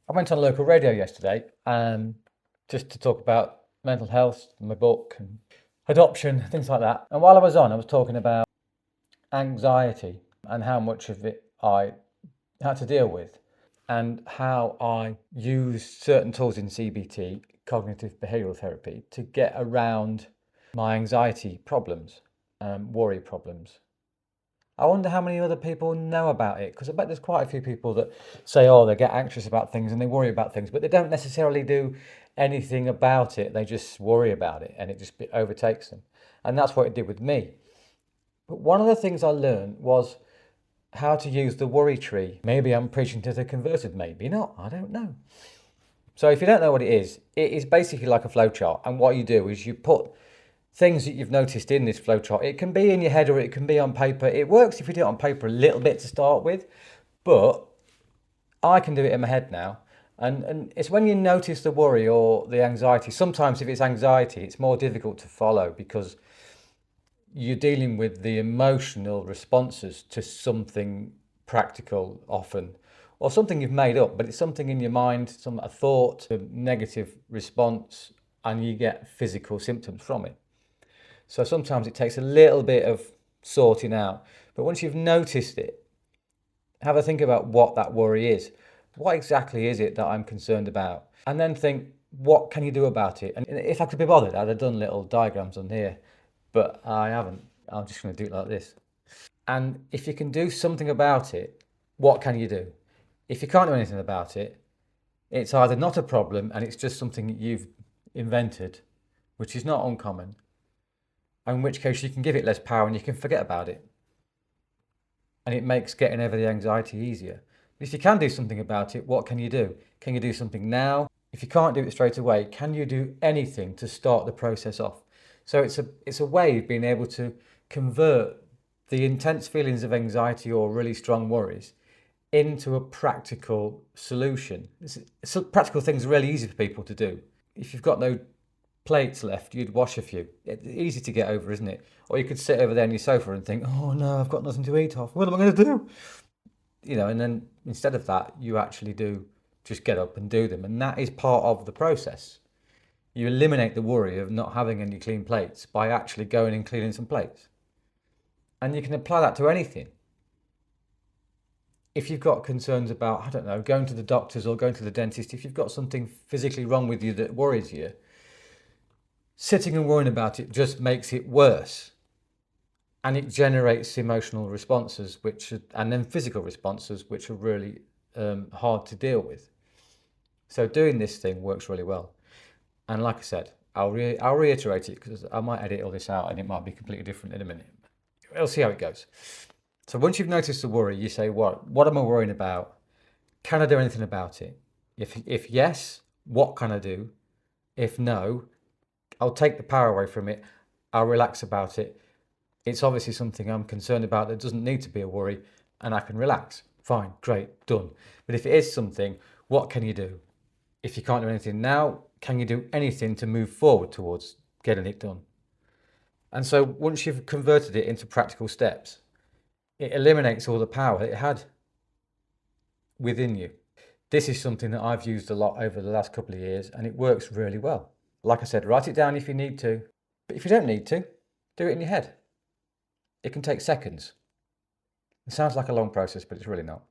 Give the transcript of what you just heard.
I went on local radio yesterday just to talk about mental health, my book, and adoption, things like that. And while I was on, I was talking about anxiety and how much of it I had to deal with, and how I use certain tools in CBT, cognitive behavioral therapy, to get around my anxiety problems, worry problems. I wonder how many other people know about it, because I bet there's quite a few people that say, oh, they get anxious about things and they worry about things, but they don't necessarily do anything about it. They just worry about it and it just overtakes them. And that's what it did with me. But one of the things I learned was how to use the worry tree. Maybe I'm preaching to the converted, maybe not. I don't know. So if you don't know what it is basically like a flowchart. And what you do is you put things that you've noticed in this flowchart. It can be in your head or it can be on paper. It works if you do it on paper a little bit to start with, but I can do it in my head now. And it's when you notice the worry or the anxiety. Sometimes if it's anxiety, it's more difficult to follow because you're dealing with the emotional responses to something practical often, or something you've made up, but it's something in your mind, a thought, a negative response, and you get physical symptoms from it. So sometimes it takes a little bit of sorting out. But once you've noticed it, have a think about what that worry is. What exactly is it that I'm concerned about? And then think, what can you do about it? And if I could be bothered, I'd have done little diagrams on here, but I haven't. I'm just going to do it like this. And if you can do something about it, what can you do? If you can't do anything about it, it's either not a problem and it's just something that you've invented, which is not uncommon, in which case you can give it less power and you can forget about it. And it makes getting over the anxiety easier. But if you can do something about it, what can you do? Can you do something now? If you can't do it straight away, can you do anything to start the process off? So it's a way of being able to convert the intense feelings of anxiety or really strong worries into a practical solution. Practical things are really easy for people to do. If you've got no plates left, you'd wash a few. It's easy to get over, isn't it? Or you could sit over there on your sofa and think, oh no, I've got nothing to eat off. What am I going to do? And then instead of that, you actually do just get up and do them. And that is part of the process. You eliminate the worry of not having any clean plates by actually going and cleaning some plates. And you can apply that to anything. If you've got concerns about, I don't know, going to the doctors or going to the dentist, if you've got something physically wrong with you that worries you, sitting and worrying about it just makes it worse. And it generates emotional responses, and then physical responses, which are really hard to deal with. So doing this thing works really well. And like I said, I'll reiterate it because I might edit all this out and it might be completely different in a minute. We'll see how it goes. So once you've noticed the worry, you say, what am I worrying about? Can I do anything about it? If yes, what can I do? If no, I'll take the power away from it. I'll relax about it. It's obviously something I'm concerned about that doesn't need to be a worry, and I can relax. Fine, great, done. But if it is something, what can you do? If you can't do anything now, can you do anything to move forward towards getting it done? And so once you've converted it into practical steps, it eliminates all the power it had within you. This is something that I've used a lot over the last couple of years, and it works really well. Like I said, write it down if you need to, but if you don't need to, do it in your head. It can take seconds. It sounds like a long process, but it's really not.